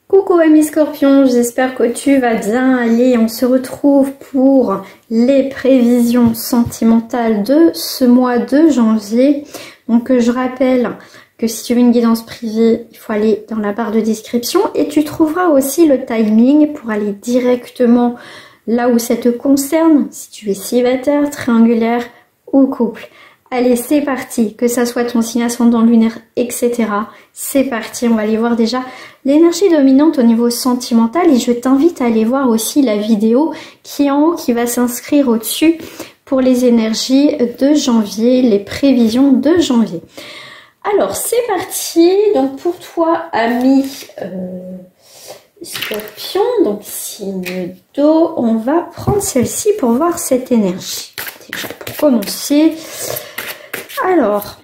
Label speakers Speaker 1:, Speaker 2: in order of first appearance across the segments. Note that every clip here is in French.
Speaker 1: Coucou amis scorpions, j'espère que tu vas bien. Allez, on se retrouve pour les prévisions sentimentales de ce mois de janvier. Donc je rappelle que si tu veux une guidance privée, il faut aller dans la barre de description et tu trouveras aussi le timing pour aller directement là où ça te concerne, si tu es célibataire, triangulaire ou couple. Allez, c'est parti, que ça soit ton signe ascendant lunaire, etc. C'est parti, on va aller voir déjà l'énergie dominante au niveau sentimental et je t'invite à aller voir aussi la vidéo qui est en haut, qui va s'inscrire au-dessus pour les énergies de janvier, les prévisions de janvier. Alors, c'est parti. Donc, pour toi, ami Scorpion, donc signe d'eau, on va prendre celle-ci pour voir cette énergie. Déjà, pour commencer... Alors,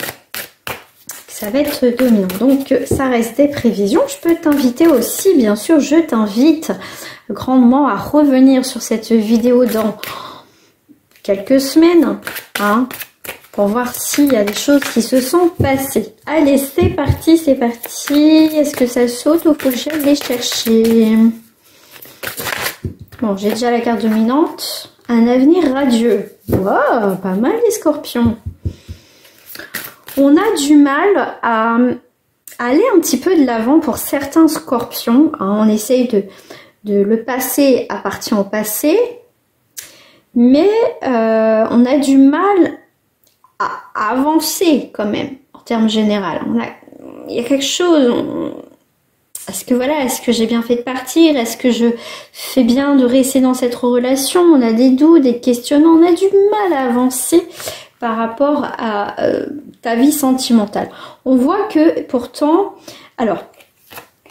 Speaker 1: ça va être dominant. Donc, ça reste des prévisions. Je peux t'inviter aussi, bien sûr, je t'invite grandement à revenir sur cette vidéo dans quelques semaines, hein, pour voir s'il y a des choses qui se sont passées. Allez, c'est parti, c'est parti. Est-ce que ça saute ou faut que j'aille les chercher? Bon, j'ai déjà la carte dominante. Un avenir radieux. Wow, pas mal les scorpions. On a du mal à aller un petit peu de l'avant pour certains scorpions. Hein, on essaye de le passé appartient au passé. Mais on a du mal à avancer quand même, en termes généraux. Il y a quelque chose... Est-ce que voilà, est-ce que j'ai bien fait de partir? Est-ce que je fais bien de rester dans cette relation? On a des doutes, des questionnements. On a du mal à avancer par rapport à ta vie sentimentale. On voit que pourtant... Alors,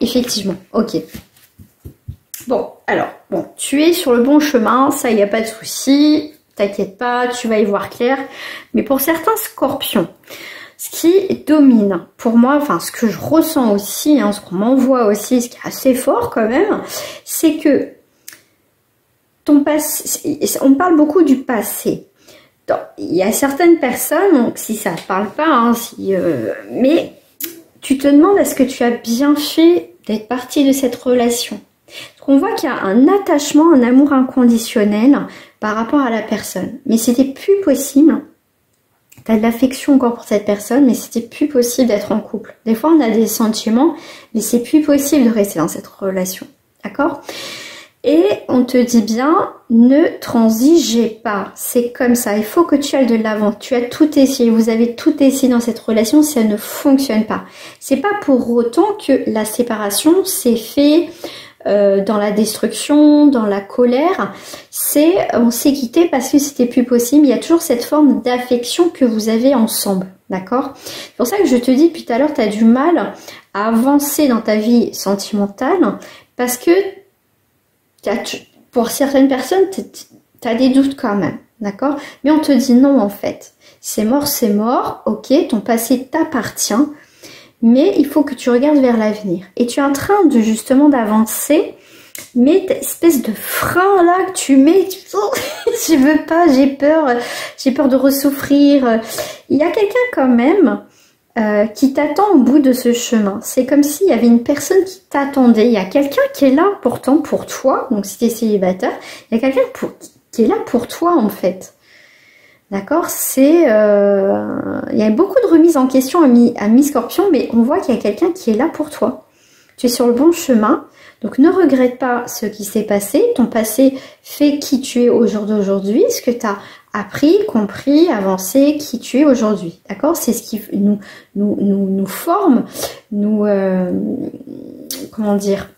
Speaker 1: effectivement, ok. Bon, alors, bon, tu es sur le bon chemin, ça, il n'y a pas de souci. T'inquiète pas, tu vas y voir clair. Mais pour certains scorpions, ce qui domine, pour moi, enfin, ce que je ressens aussi, hein, ce qu'on m'envoie aussi, ce qui est assez fort quand même, c'est que ton passé... On parle beaucoup du passé. Donc, il y a certaines personnes, donc si ça ne te parle pas, hein, mais tu te demandes est-ce que tu as bien fait d'être partie de cette relation. Parce qu'on voit qu'il y a un attachement, un amour inconditionnel par rapport à la personne. Mais c'était plus possible. Tu as de l'affection encore pour cette personne, mais c'était plus possible d'être en couple. Des fois, on a des sentiments, mais c'est plus possible de rester dans cette relation. D'accord ? Et on te dit bien, ne transigez pas. C'est comme ça. Il faut que tu ailles de l'avant. Tu as tout essayé. Vous avez tout essayé dans cette relation. Ça ne fonctionne pas. C'est pas pour autant que la séparation s'est fait dans la destruction, dans la colère. On s'est quitté parce que c'était plus possible. Il y a toujours cette forme d'affection que vous avez ensemble. D'accord? C'est pour ça que je te dis depuis tout à l'heure, tu as du mal à avancer dans ta vie sentimentale parce que pour certaines personnes, tu as des doutes quand même, d'accord? Mais on te dit non en fait. C'est mort, ok, ton passé t'appartient, mais il faut que tu regardes vers l'avenir. Et tu es en train de justement d'avancer, mais t'as espèce de frein là que tu mets, je veux pas, j'ai peur de ressouffrir. Il y a quelqu'un quand même qui t'attend au bout de ce chemin. C'est comme s'il y avait une personne qui t'attendait. Il y a quelqu'un qui est là pourtant pour toi. Donc si tu es célibataire, il y a quelqu'un qui est là pour toi en fait. D'accord? Il y a beaucoup de remises en question à mi-scorpion, mais on voit qu'il y a quelqu'un qui est là pour toi. Tu es sur le bon chemin. Donc ne regrette pas ce qui s'est passé. Ton passé fait qui tu es au jour d'aujourd'hui, ce que tu as appris, compris, avancé, qui tu es aujourd'hui. D'accord? C'est ce qui nous forme, comment dire,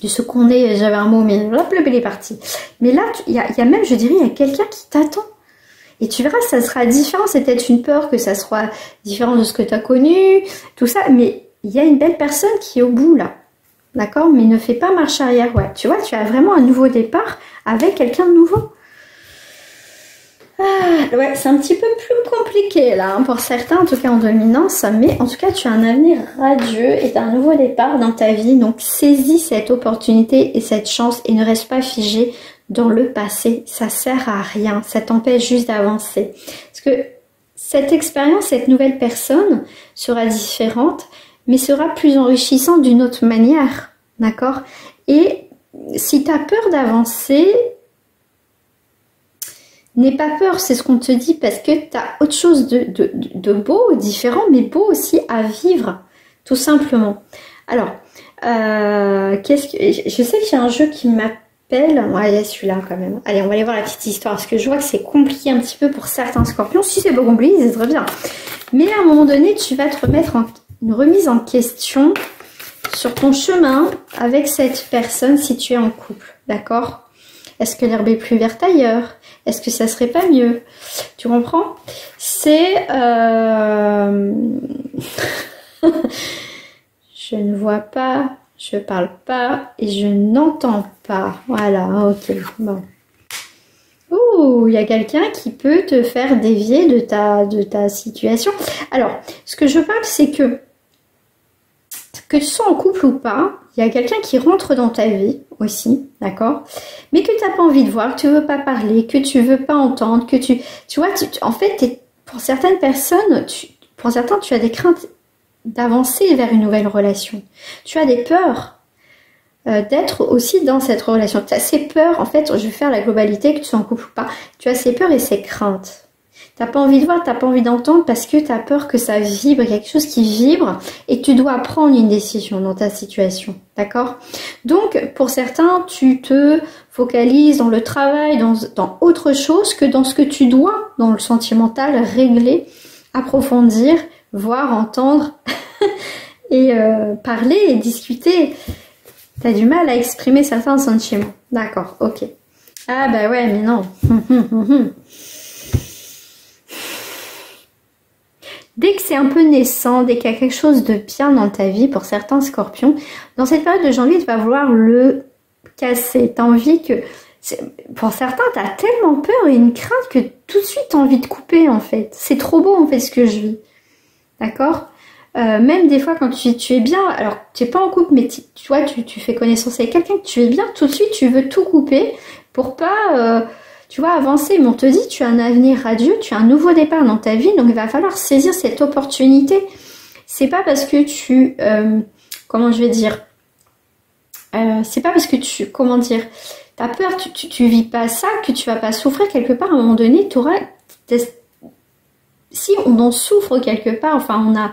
Speaker 1: de ce qu'on est, j'avais un mot, mais hop, il est parti. Mais là, il y a même, je dirais, il y a quelqu'un qui t'attend. Et tu verras, ça sera différent. C'est peut-être une peur que ça soit différent de ce que tu as connu, tout ça. Mais il y a une belle personne qui est au bout, là. D'accord? Mais ne fais pas marche arrière. Ouais, tu vois, tu as vraiment un nouveau départ avec quelqu'un de nouveau. Ah, ouais, c'est un petit peu plus compliqué là, hein, pour certains, en tout cas en dominance, mais en tout cas tu as un avenir radieux et un nouveau départ dans ta vie, donc saisis cette opportunité et cette chance et ne reste pas figé dans le passé, ça sert à rien, ça t'empêche juste d'avancer. Parce que cette expérience, cette nouvelle personne sera différente, mais sera plus enrichissante d'une autre manière. d'accord? Et si tu as peur d'avancer, n'aie pas peur, c'est ce qu'on te dit, parce que tu as autre chose de beau, différent, mais beau aussi à vivre, tout simplement. Alors, je sais qu'il y a un jeu qui m'appelle. Ouais, il y a celui-là quand même. Allez, on va aller voir la petite histoire, parce que je vois que c'est compliqué un petit peu pour certains scorpions. Si c'est pas compliqué, c'est très bien. Mais à un moment donné, tu vas te remettre en une remise en question sur ton chemin avec cette personne si tu es en couple, d'accord? Est-ce que l'herbe est plus verte ailleurs? Est-ce que ça serait pas mieux? Tu comprends? C'est... Je ne vois pas, je parle pas et je n'entends pas. Voilà, ok, bon. Ouh, il y a quelqu'un qui peut te faire dévier de ta situation. Alors, ce que je parle, c'est que tu sois en couple ou pas, il y a quelqu'un qui rentre dans ta vie aussi, d'accord? Mais que tu n'as pas envie de voir, que tu veux pas parler, que tu veux pas entendre, que tu vois, en fait, pour certaines personnes, pour certains, tu as des craintes d'avancer vers une nouvelle relation. Tu as des peurs d'être aussi dans cette relation. Tu as ces peurs, en fait, je vais faire la globalité, que tu sois en couple ou pas, tu as ces peurs et ces craintes. T'as pas envie de voir, t'as pas envie d'entendre parce que tu as peur que ça vibre, quelque chose qui vibre et que tu dois prendre une décision dans ta situation, d'accord? Donc, pour certains, tu te focalises dans le travail, dans autre chose que dans ce que tu dois, dans le sentimental, régler, approfondir, voir, entendre et parler et discuter. T'as du mal à exprimer certains sentiments, d'accord, ok. Ah bah ouais, mais non. Dès que c'est un peu naissant, dès qu'il y a quelque chose de bien dans ta vie, pour certains scorpions, dans cette période de janvier, tu vas vouloir le casser. Tu as envie que... Pour certains, tu as tellement peur et une crainte que tout de suite, tu as envie de couper, en fait. C'est trop beau, en fait, ce que je vis. D'accord? Même des fois, quand tu es bien, alors, tu n'es pas en couple, mais tu vois, tu fais connaissance avec quelqu'un, que tu es bien, tout de suite, tu veux tout couper pour pas... tu vas avancer, mais on te dit tu as un avenir radieux, tu as un nouveau départ dans ta vie, donc il va falloir saisir cette opportunité. C'est pas parce que tu, comment je vais dire, c'est pas parce que tu, comment dire, t'as peur, tu vis pas ça, que tu vas pas souffrir quelque part. À un moment donné, si on en souffre quelque part, enfin on a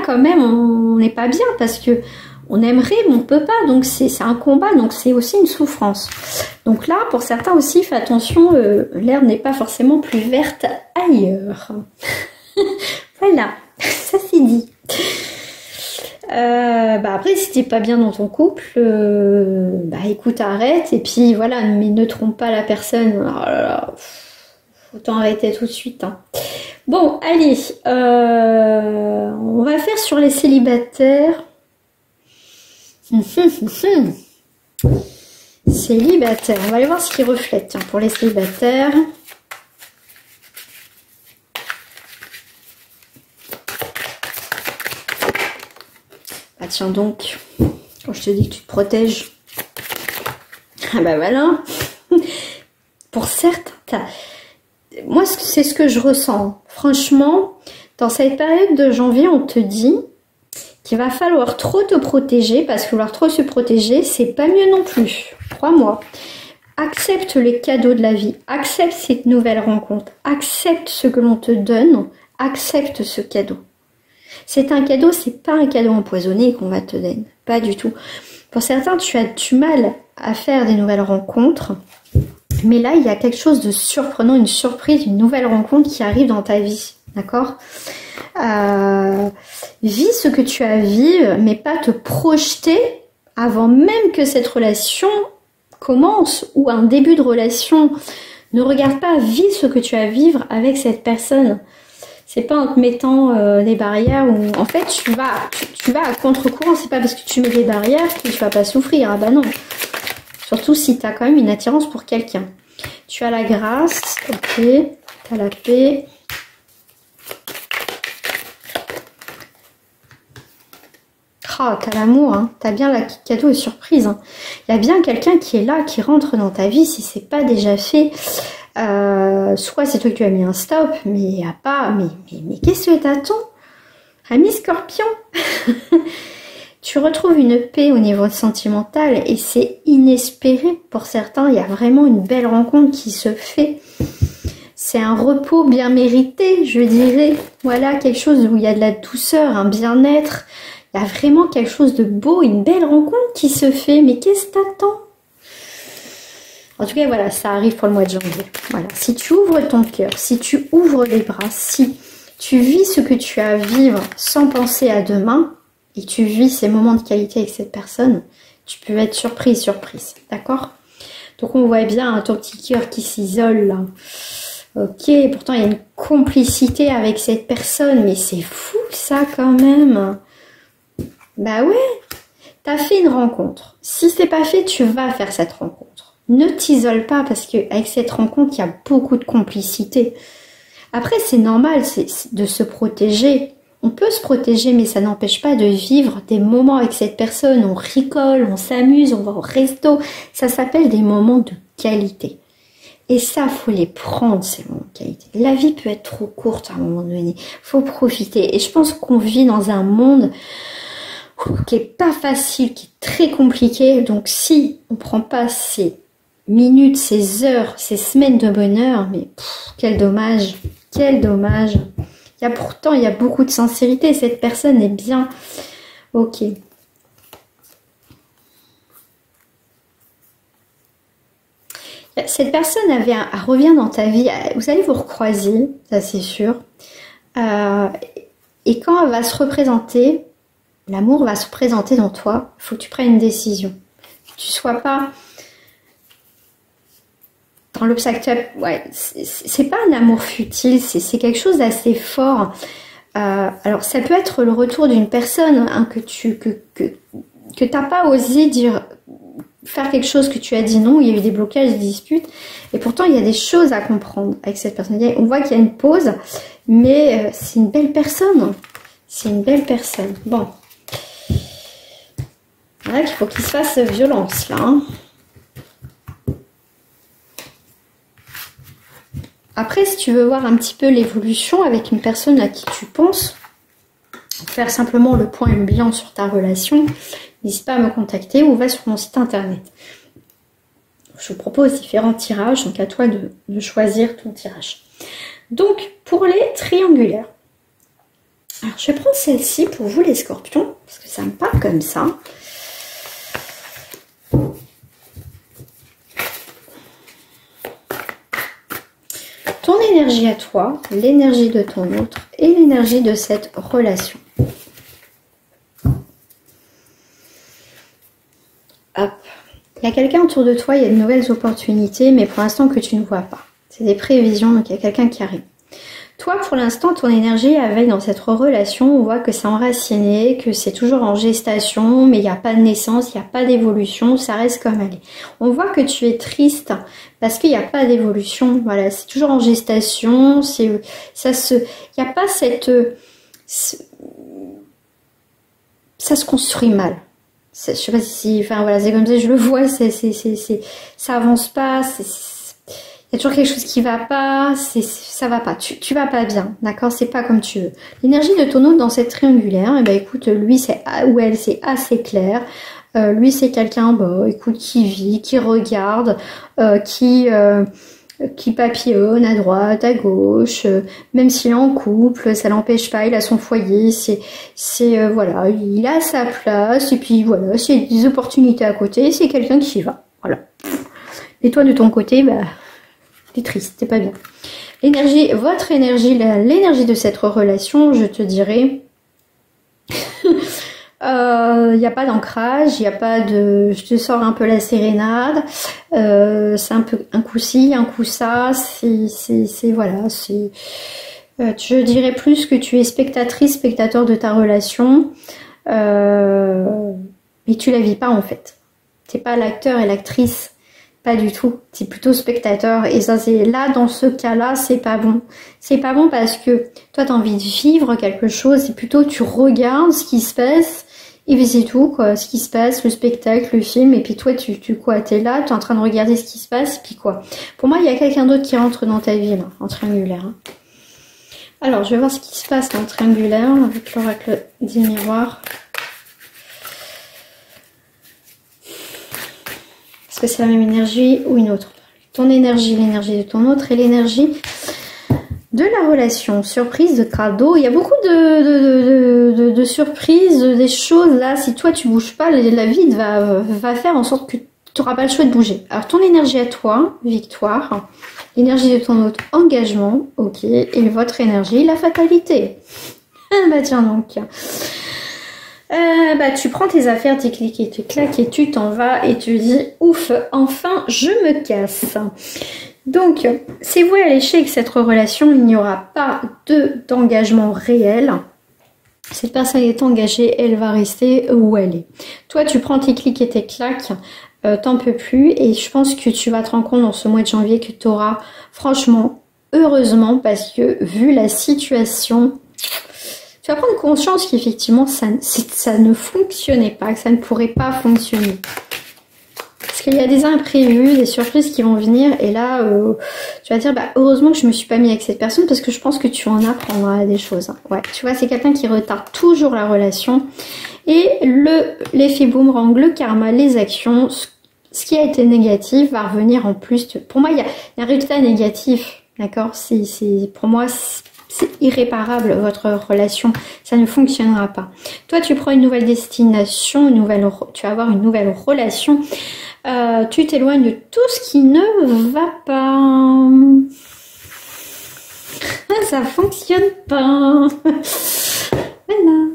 Speaker 1: quand même, on n'est pas bien parce que on aimerait, mais on peut pas, donc c'est un combat, donc c'est aussi une souffrance. Donc là, pour certains aussi, fais attention, l'herbe n'est pas forcément plus verte ailleurs. Voilà, ça c'est dit. Après, si t'es pas bien dans ton couple, écoute, arrête, et puis voilà, mais ne trompe pas la personne. Oh là là, autant arrêter tout de suite. Hein. Bon, allez, on va faire sur les célibataires. Célibataire, on va aller voir ce qu'il reflète tiens, pour les célibataires. Ah tiens donc, quand je te dis que tu te protèges, ah bah voilà. Pour certains, moi c'est ce que je ressens. Franchement, dans cette période de janvier, on te dit qu'il va falloir trop te protéger, parce que vouloir trop se protéger, c'est pas mieux non plus. Crois-moi. Accepte les cadeaux de la vie, accepte cette nouvelle rencontre, accepte ce que l'on te donne, accepte ce cadeau. C'est un cadeau, c'est pas un cadeau empoisonné qu'on va te donner, pas du tout. Pour certains, tu as du mal à faire des nouvelles rencontres, mais là, il y a quelque chose de surprenant, une surprise, une nouvelle rencontre qui arrive dans ta vie, d'accord ? Vis ce que tu as à vivre, mais pas te projeter avant même que cette relation commence ou un début de relation. Ne regarde pas, vis ce que tu as à vivre avec cette personne. C'est pas en te mettant des barrières où en fait tu vas à contre-courant. C'est pas parce que tu mets des barrières que tu vas pas souffrir. Ah bah non. Surtout si tu as quand même une attirance pour quelqu'un. Tu as la grâce, ok, tu as la paix. Ah, t'as l'amour, hein. T'as bien la cadeau et surprise. Hein. Il y a bien quelqu'un qui est là, qui rentre dans ta vie si c'est pas déjà fait. Soit c'est toi qui as mis un stop, mais il n'y a pas. Mais qu'est-ce que t'attends? Ami Scorpion. Tu retrouves une paix au niveau sentimental et c'est inespéré pour certains. Il y a vraiment une belle rencontre qui se fait. C'est un repos bien mérité, je dirais. Voilà, quelque chose où il y a de la douceur, un bien-être. Il y a vraiment quelque chose de beau, une belle rencontre qui se fait. Mais qu'est-ce que t'attends? En tout cas, voilà, ça arrive pour le mois de janvier. Voilà, si tu ouvres ton cœur, si tu ouvres les bras, si tu vis ce que tu as à vivre sans penser à demain, et tu vis ces moments de qualité avec cette personne, tu peux être surprise, d'accord? Donc on voit bien ton petit cœur qui s'isole là. Ok, pourtant il y a une complicité avec cette personne, mais c'est fou ça quand même. Bah ouais, t'as fait une rencontre. Si c'est pas fait, tu vas faire cette rencontre. Ne t'isole pas parce que avec cette rencontre, il y a beaucoup de complicité. Après, c'est normal de se protéger. On peut se protéger, mais ça n'empêche pas de vivre des moments avec cette personne. On rigole, on s'amuse, on va au resto. Ça s'appelle des moments de qualité. Et ça, faut les prendre, ces moments de qualité. La vie peut être trop courte à un moment donné. Faut profiter. Et je pense qu'on vit dans un monde qui est pas facile, qui est très compliqué. Donc, si on prend pas ces minutes, ces heures, ces semaines de bonheur, mais quel dommage, quel dommage. Pourtant, il y a beaucoup de sincérité. Cette personne est bien. Ok. Cette personne revient dans ta vie. Vous allez vous recroiser, ça c'est sûr. Et quand elle va se représenter, l'amour va se présenter dans toi, il faut que tu prennes une décision. Que tu ne sois pas dans l'obstacle. Ouais, c'est pas un amour futile, c'est quelque chose d'assez fort. Alors ça peut être le retour d'une personne hein, que t'as pas osé dire, faire quelque chose que tu as dit non, il y a eu des blocages, des disputes, et pourtant il y a des choses à comprendre avec cette personne. On voit qu'il y a une pause, mais c'est une belle personne. C'est une belle personne. Bon. Voilà qu'il faut qu'il se fasse violence là. Hein. Après, si tu veux voir un petit peu l'évolution avec une personne à qui tu penses, faire simplement le point et le bilan sur ta relation, n'hésite pas à me contacter ou va sur mon site internet. Je vous propose différents tirages, donc à toi de choisir ton tirage. Donc, pour les triangulaires, alors je vais prendre celle-ci pour vous les scorpions, parce que ça me parle comme ça. Ton énergie à toi, l'énergie de ton autre et l'énergie de cette relation. Hop. Il y a quelqu'un autour de toi, il y a de nouvelles opportunités, mais pour l'instant que tu ne vois pas. C'est des prévisions, donc il y a quelqu'un qui arrive. Toi, pour l'instant, ton énergie avec dans cette relation, on voit que c'est enraciné, que c'est toujours en gestation, mais il n'y a pas de naissance, il n'y a pas d'évolution, ça reste comme elle est. On voit que tu es triste parce qu'il n'y a pas d'évolution. Voilà, c'est toujours en gestation, il n'y a pas cette... ça se construit mal. Je sais pas si... Enfin voilà, c'est comme ça, je le vois, ça avance pas, il y a toujours quelque chose qui va pas, ça va pas, tu vas pas bien, d'accord, c'est pas comme tu veux. L'énergie de ton autre dans cette triangulaire, et ben écoute, lui c'est ou elle c'est assez clair. Lui c'est quelqu'un, écoute, qui vit, qui regarde, qui papillonne à droite, à gauche, même s'il est en couple, ça l'empêche pas, il a son foyer, voilà, il a sa place, et puis voilà, s'il y a des opportunités à côté, c'est quelqu'un qui y va, voilà. Et toi de ton côté, t'es triste, t'es pas bien. L'énergie, votre énergie, l'énergie de cette relation, je te dirais, il n'y a pas d'ancrage, il n'y a pas de... Je te sors un peu la sérénade, c'est un peu un coup ci, un coup ça, voilà, je dirais plus que tu es spectatrice, spectateur de ta relation, mais tu la vis pas en fait. T'es pas l'acteur et l'actrice. Pas du tout, c'est plutôt spectateur et ça c'est là dans ce cas-là c'est pas bon. C'est pas bon parce que toi t'as envie de vivre quelque chose, c'est plutôt tu regardes ce qui se passe et puis c'est tout quoi, ce qui se passe, le spectacle, le film et puis toi tu t'es là, t'es en train de regarder ce qui se passe et puis quoi. Pour moi il y a quelqu'un d'autre qui rentre dans ta vie là, en triangulaire. Hein. Alors je vais voir ce qui se passe en triangulaire avec l'oracle des miroirs. que c'est la même énergie ou une autre? Ton énergie, l'énergie de ton autre et l'énergie de la relation. Surprise, de cadeau. Il y a beaucoup de surprises, des choses là. Si toi tu bouges pas, la vie va faire en sorte que tu n'auras pas le choix de bouger. Alors ton énergie à toi, victoire. L'énergie de ton autre, engagement. Ok. Et votre énergie, la fatalité. Ah bah tiens donc. Bah tu prends tes affaires, tes clics et tes claques et tu t'en vas et tu dis ouf, enfin je me casse. Donc c'est voué à l'échec cette relation, il n'y aura pas d'engagement réel. Cette personne est engagée, elle va rester où elle est. Toi tu prends tes clics et tes claques, t'en peux plus et je pense que tu vas te rendre compte dans ce mois de janvier que tu auras franchement, heureusement, parce que vu la situation, tu vas prendre conscience qu'effectivement, ça ne fonctionnait pas, que ça ne pourrait pas fonctionner. Parce qu'il y a des imprévus, des surprises qui vont venir. Et là, tu vas dire, bah, heureusement que je me suis pas mis avec cette personne parce que je pense que tu en apprendras des choses. Ouais, tu vois, c'est quelqu'un qui retarde toujours la relation. Et l'effet boomerang, le karma, les actions, ce qui a été négatif va revenir en plus. Pour moi, il y a un résultat négatif. D'accord? Pour moi, c'est irréparable, votre relation, ça ne fonctionnera pas. Toi, tu prends une nouvelle destination, tu vas avoir une nouvelle relation, tu t'éloignes de tout ce qui ne va pas. Ça fonctionne pas. Voilà.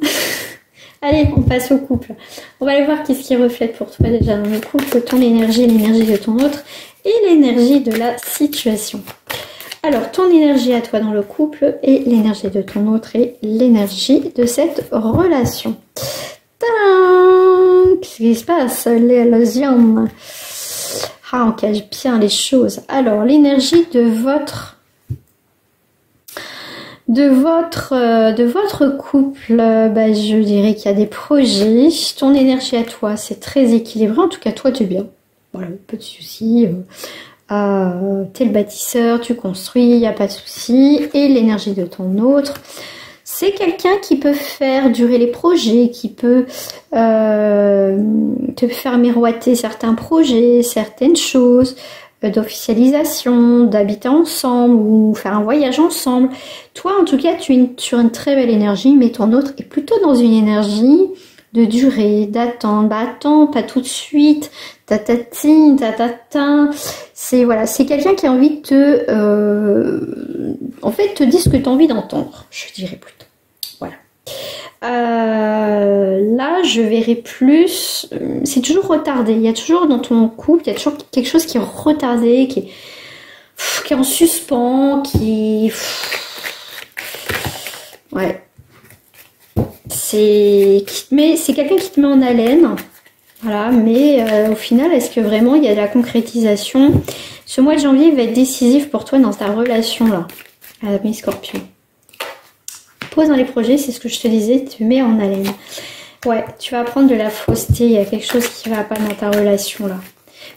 Speaker 1: Allez, on passe au couple. On va aller voir qu'est-ce qui reflète pour toi déjà dans le couple, ton énergie, l'énergie de ton autre et l'énergie de la situation. Alors, ton énergie à toi dans le couple et l'énergie de ton autre et l'énergie de cette relation. Tadam! Qu'est-ce qui se passe? L'élosion. Ah, on cache bien les choses. Alors, l'énergie de votre couple, bah, je dirais qu'il y a des projets. Ton énergie à toi, c'est très équilibré. En tout cas, toi, tu es bien. Voilà, pas de soucis. T'es le bâtisseur, tu construis, il n'y a pas de souci. Et l'énergie de ton autre, c'est quelqu'un qui peut faire durer les projets, qui peut te faire miroiter certains projets, certaines choses, d'officialisation, d'habiter ensemble ou faire un voyage ensemble. Toi, en tout cas, tu es sur une très belle énergie, mais ton autre est plutôt dans une énergie de durée, d'attendre. Bah attends, pas tout de suite. Tatatine, tatata. C'est voilà, c'est quelqu'un qui a envie de en fait, te dire ce que tu as envie d'entendre, je dirais plutôt. Voilà. Là, je verrai plus. C'est toujours retardé. Il y a toujours dans ton couple, il y a toujours quelque chose qui est retardé, qui est en suspens, ouais. C'est quelqu'un qui te met en haleine. Voilà, mais au final, est-ce que vraiment il y a de la concrétisation? Ce mois de janvier va être décisif pour toi dans ta relation là, mes scorpions. Pose dans les projets, c'est ce que je te disais, tu mets en haleine. Ouais, tu vas prendre de la fausseté, il y a quelque chose qui va pas dans ta relation là.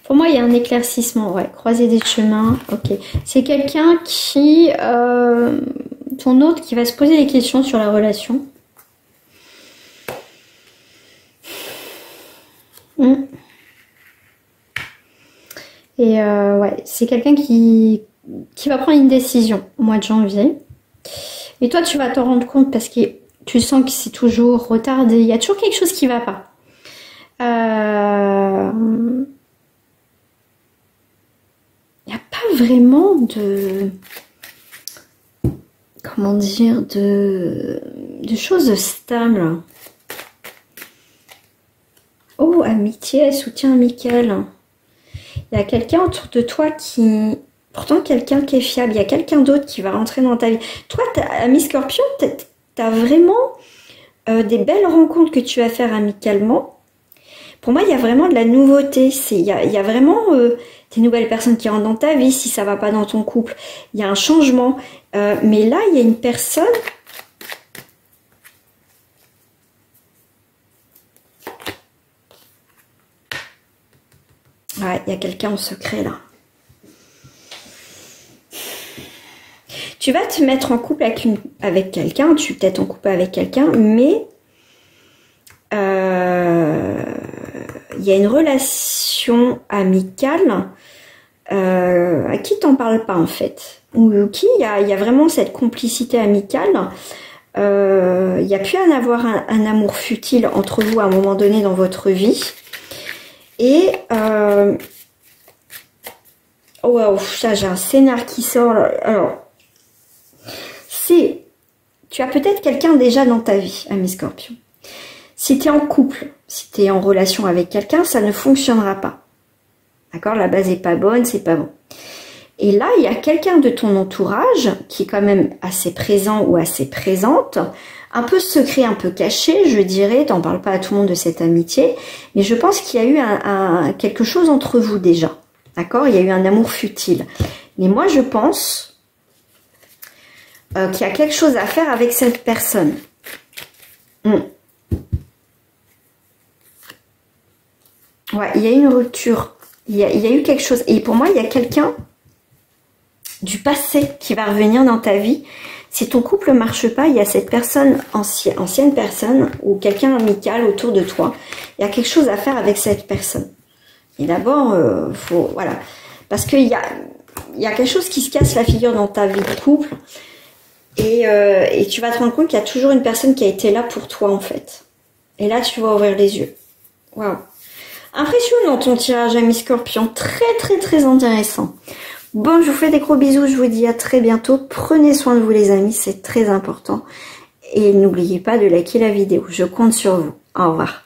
Speaker 1: Pour moi, il y a un éclaircissement, ouais, croiser des chemins, ok. C'est quelqu'un qui, ton autre qui va se poser des questions sur la relation. Et ouais, c'est quelqu'un qui va prendre une décision au mois de janvier. Et toi, tu vas t'en rendre compte parce que tu sens que c'est toujours retardé. Il y a toujours quelque chose qui ne va pas. Il n'y a pas vraiment de... Comment dire? De choses stables. Oh, amitié, soutien amical. Il y a quelqu'un autour de toi qui... Pourtant, quelqu'un qui est fiable. Il y a quelqu'un d'autre qui va rentrer dans ta vie. Toi, ami Scorpion, tu as vraiment des belles rencontres que tu vas faire amicalement. Pour moi, il y a vraiment de la nouveauté. Il y a vraiment des nouvelles personnes qui rentrent dans ta vie si ça ne va pas dans ton couple. Il y a un changement. Mais là, il y a une personne... Ouais, il y a quelqu'un en secret là. Tu vas te mettre en couple avec quelqu'un, tu es peut-être en couple avec quelqu'un, mais il y a une relation relation amicale à qui t'en parles pas en fait, ou qui il y a vraiment cette complicité amicale. Il y a pu en avoir un amour futile entre vous à un moment donné dans votre vie. Et oh wow, ça j'ai un scénar qui sort là. Alors, tu as peut-être quelqu'un déjà dans ta vie, ami Scorpion. Si tu es en couple, si tu es en relation avec quelqu'un, ça ne fonctionnera pas. D'accord? La base est pas bonne, c'est pas bon. Et là, il y a quelqu'un de ton entourage qui est quand même assez présent ou assez présente, un peu secret, un peu caché, je dirais. T'en parles pas à tout le monde de cette amitié, mais je pense qu'il y a eu quelque chose entre vous déjà. D'accord? Il y a eu un amour futile. Mais moi, je pense qu'il y a quelque chose à faire avec cette personne. Ouais, il y a une rupture. Il y a eu quelque chose. Et pour moi, il y a quelqu'un du passé qui va revenir dans ta vie. Si ton couple marche pas, il y a cette personne, ancienne personne, ou quelqu'un amical autour de toi. Il y a quelque chose à faire avec cette personne. Et d'abord, voilà. Parce qu'il y a quelque chose qui se casse la figure dans ta vie de couple. Et tu vas te rendre compte qu'il y a toujours une personne qui a été là pour toi, en fait. Et là, tu vas ouvrir les yeux. Waouh. Impressionnant ton tirage, ami Scorpion. Très, très, très intéressant. Bon, je vous fais des gros bisous. Je vous dis à très bientôt. Prenez soin de vous, les amis. C'est très important. Et n'oubliez pas de liker la vidéo. Je compte sur vous. Au revoir.